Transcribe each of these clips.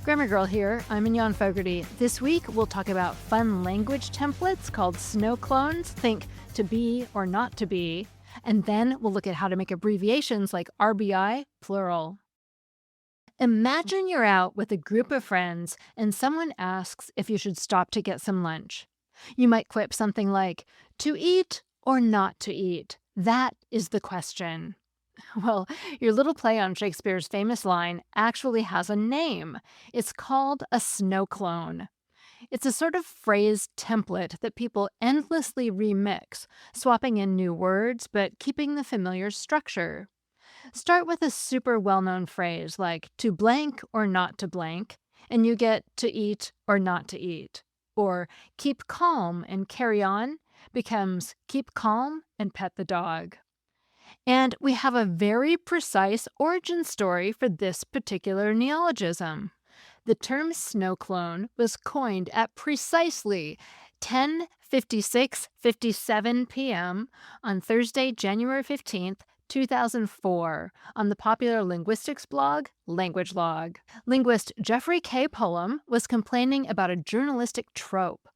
Grammar Girl here. I'm Mignon Fogarty. This week, we'll talk about fun language templates called Snowclones. Think to be or not to be. And then we'll look at how to make abbreviations like RBI, plural. Imagine you're out with a group of friends and someone asks if you should stop to get some lunch. You might quip something like, to eat or not to eat? That is the question. Well, your little play on Shakespeare's famous line actually has a name. It's called a snowclone. It's a sort of phrase template that people endlessly remix, swapping in new words but keeping the familiar structure. Start with a super well-known phrase like to blank or not to blank, and you get to eat or not to eat. Or keep calm and carry on becomes keep calm and pet the dog. And we have a very precise origin story for this particular neologism. The term snowclone was coined at precisely 10:56:57 p.m. on Thursday, January 15th, 2004, on the popular linguistics blog LanguageLog. Linguist Jeffrey K. Pullum was complaining about a journalistic trope,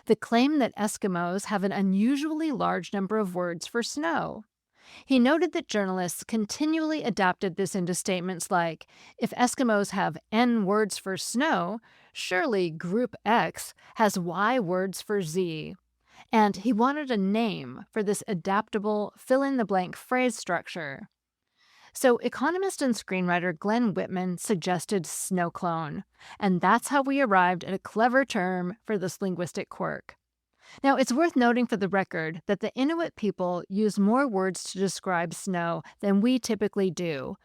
the claim that Eskimos have an unusually large number of words for snow. He noted that journalists continually adapted this into statements like, if Eskimos have N words for snow, surely Group X has Y words for Z. And he wanted a name for this adaptable fill-in-the-blank phrase structure. So economist and screenwriter Glenn Whitman suggested snowclone, and that's how we arrived at a clever term for this linguistic quirk. Now, it's worth noting for the record that the Inuit people use more words to describe snow than we typically do,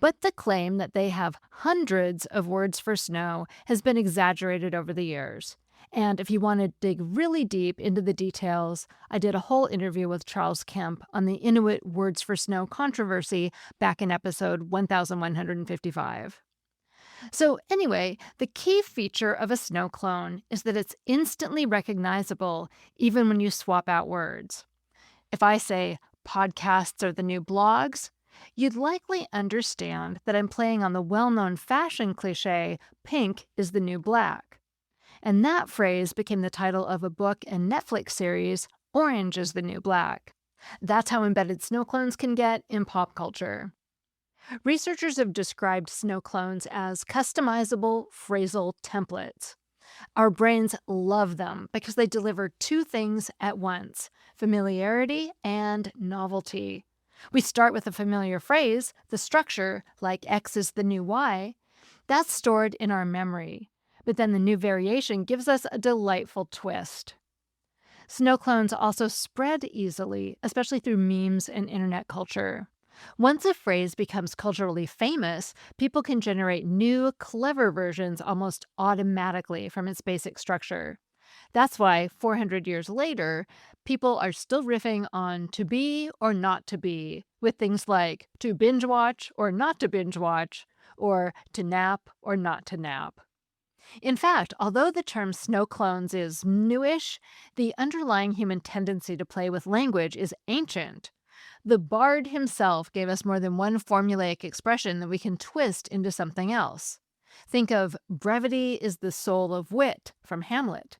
but the claim that they have hundreds of words for snow has been exaggerated over the years. And if you want to dig really deep into the details, I did a whole interview with Charles Kemp on the Inuit words for snow controversy back in episode 1155. So anyway, the key feature of a snowclone is that it's instantly recognizable even when you swap out words. If I say podcasts are the new blogs, you'd likely understand that I'm playing on the well-known fashion cliche, pink is the new black. And that phrase became the title of a book and Netflix series, Orange is the New Black. That's how embedded snowclones can get in pop culture. Researchers have described snowclones as customizable phrasal templates. Our brains love them because they deliver two things at once, familiarity and novelty. We start with a familiar phrase, the structure, like X is the new Y. That's stored in our memory, but then the new variation gives us a delightful twist. Snowclones also spread easily, especially through memes and internet culture. Once a phrase becomes culturally famous, people can generate new, clever versions almost automatically from its basic structure. That's why, 400 years later, people are still riffing on to be or not to be, with things like to binge watch or not to binge watch, or to nap or not to nap. In fact, although the term snowclones is newish, the underlying human tendency to play with language is ancient. The bard himself gave us more than one formulaic expression that we can twist into something else. Think of brevity is the soul of wit from Hamlet.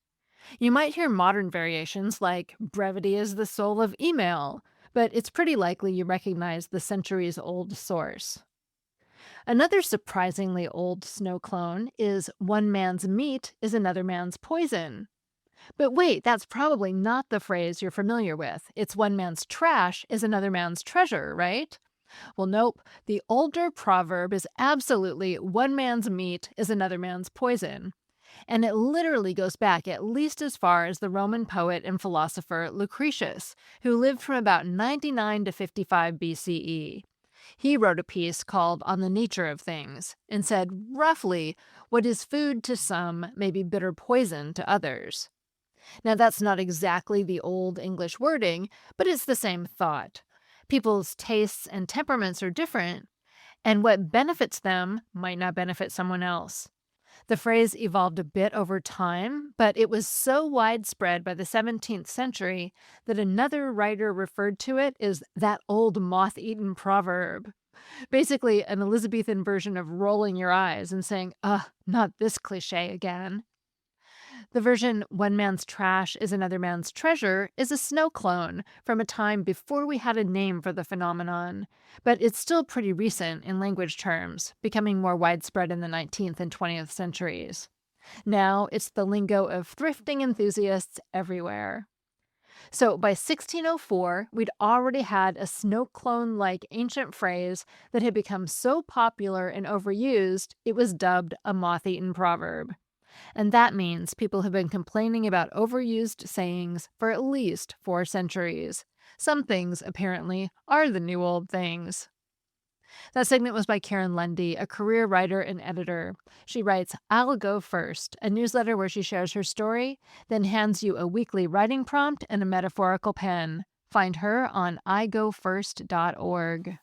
You might hear modern variations like brevity is the soul of email, but it's pretty likely you recognize the centuries-old source. Another surprisingly old snowclone is one man's meat is another man's poison. But wait, that's probably not the phrase you're familiar with. It's one man's trash is another man's treasure, right? Well, nope. The older proverb is absolutely one man's meat is another man's poison. And it literally goes back at least as far as the Roman poet and philosopher Lucretius, who lived from about 99 to 55 BCE. He wrote a piece called On the Nature of Things and said, roughly, what is food to some may be bitter poison to others. Now, that's not exactly the old English wording, but it's the same thought. People's tastes and temperaments are different, and what benefits them might not benefit someone else. The phrase evolved a bit over time, but it was so widespread by the 17th century that another writer referred to it as that old moth-eaten proverb. Basically, an Elizabethan version of rolling your eyes and saying, ugh, not this cliche again. The version one man's trash is another man's treasure is a snow clone from a time before we had a name for the phenomenon, but it's still pretty recent in language terms, becoming more widespread in the 19th and 20th centuries. Now it's the lingo of thrifting enthusiasts everywhere. So by 1604, we'd already had a snow clone-like ancient phrase that had become so popular and overused, it was dubbed a moth-eaten proverb. And that means people have been complaining about overused sayings for at least 4 centuries. Some things, apparently, are the new old things. That segment was by Karen Lundy, a career writer and editor. She writes I'll Go First, a newsletter where she shares her story, then hands you a weekly writing prompt and a metaphorical pen. Find her on igofirst.org.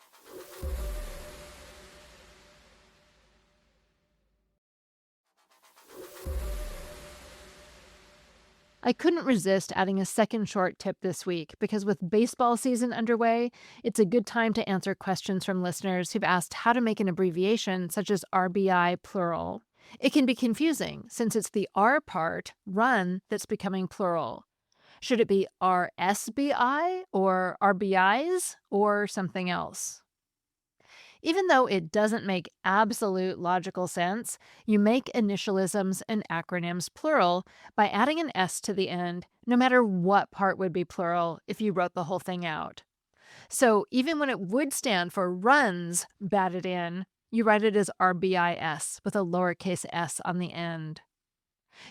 I couldn't resist adding a second short tip this week because with baseball season underway, it's a good time to answer questions from listeners who've asked how to make an abbreviation such as RBI plural. It can be confusing since it's the R part, run, that's becoming plural. Should it be RSBI or RBIs or something else? Even though it doesn't make absolute logical sense, you make initialisms and acronyms plural by adding an S to the end, no matter what part would be plural if you wrote the whole thing out. So even when it would stand for runs batted in, you write it as RBIS with a lowercase s on the end.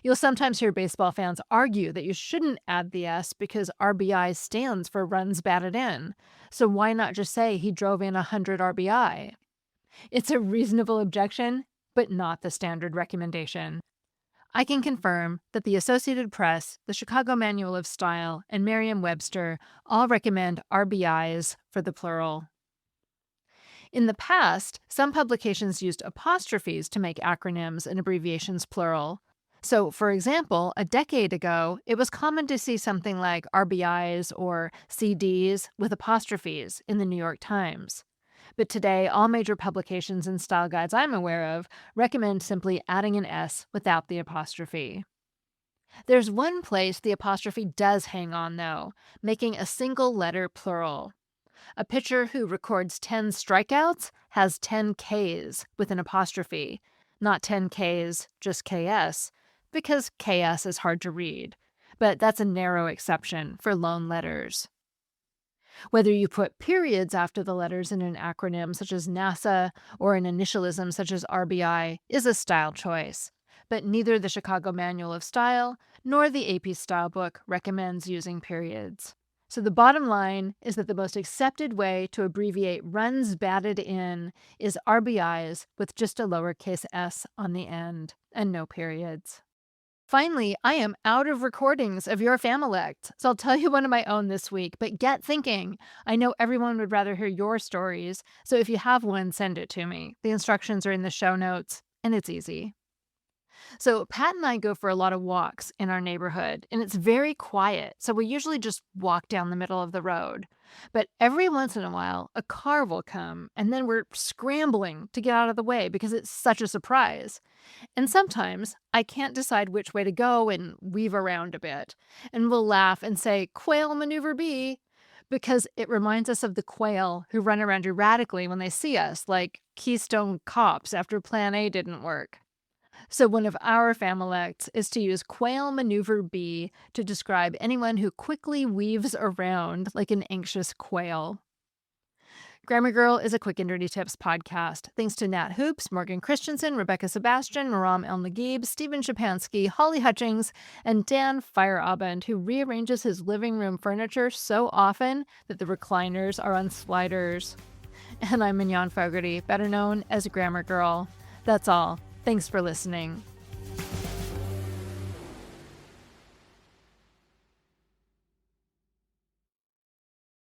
You'll sometimes hear baseball fans argue that you shouldn't add the S because RBI stands for runs batted in. So why not just say he drove in 100 RBI? It's a reasonable objection, but not the standard recommendation. I can confirm that the Associated Press, the Chicago Manual of Style, and Merriam-Webster all recommend RBIs for the plural. In the past, some publications used apostrophes to make acronyms and abbreviations plural. So, for example, a decade ago, it was common to see something like RBIs or CDs with apostrophes in the New York Times. But today, all major publications and style guides I'm aware of recommend simply adding an S without the apostrophe. There's one place the apostrophe does hang on, though, making a single letter plural. A pitcher who records 10 strikeouts has 10 Ks with an apostrophe, not 10 Ks, just KS, because KS is hard to read. But that's a narrow exception for lone letters. Whether you put periods after the letters in an acronym such as NASA or an initialism such as RBI is a style choice, but neither the Chicago Manual of Style nor the AP Style book recommends using periods. So the bottom line is that the most accepted way to abbreviate runs batted in is RBIs with just a lowercase s on the end and no periods. Finally, I am out of recordings of your FAMILECT, so I'll tell you one of my own this week, but get thinking. I know everyone would rather hear your stories, so if you have one, send it to me. The instructions are in the show notes, and it's easy. So Pat and I go for a lot of walks in our neighborhood, and it's very quiet, so we usually just walk down the middle of the road. But every once in a while, a car will come, and then we're scrambling to get out of the way because it's such a surprise. And sometimes I can't decide which way to go and weave around a bit. And we'll laugh and say, "Quail maneuver B," because it reminds us of the quail who run around erratically when they see us, like Keystone Cops after Plan A didn't work. So one of our FAMILECTs is to use quail maneuver B to describe anyone who quickly weaves around like an anxious quail. Grammar Girl is a Quick and Dirty Tips podcast. Thanks to Nat Hoops, Morgan Christianson, Rebekah Sebastian, Maram Elnagheeb, Stephen Schapansky, Holly Hutchings, and Dan Feierabend, who rearranges his living room furniture so often that the recliners are on sliders. And I'm Mignon Fogarty, better known as Grammar Girl. That's all. Thanks for listening.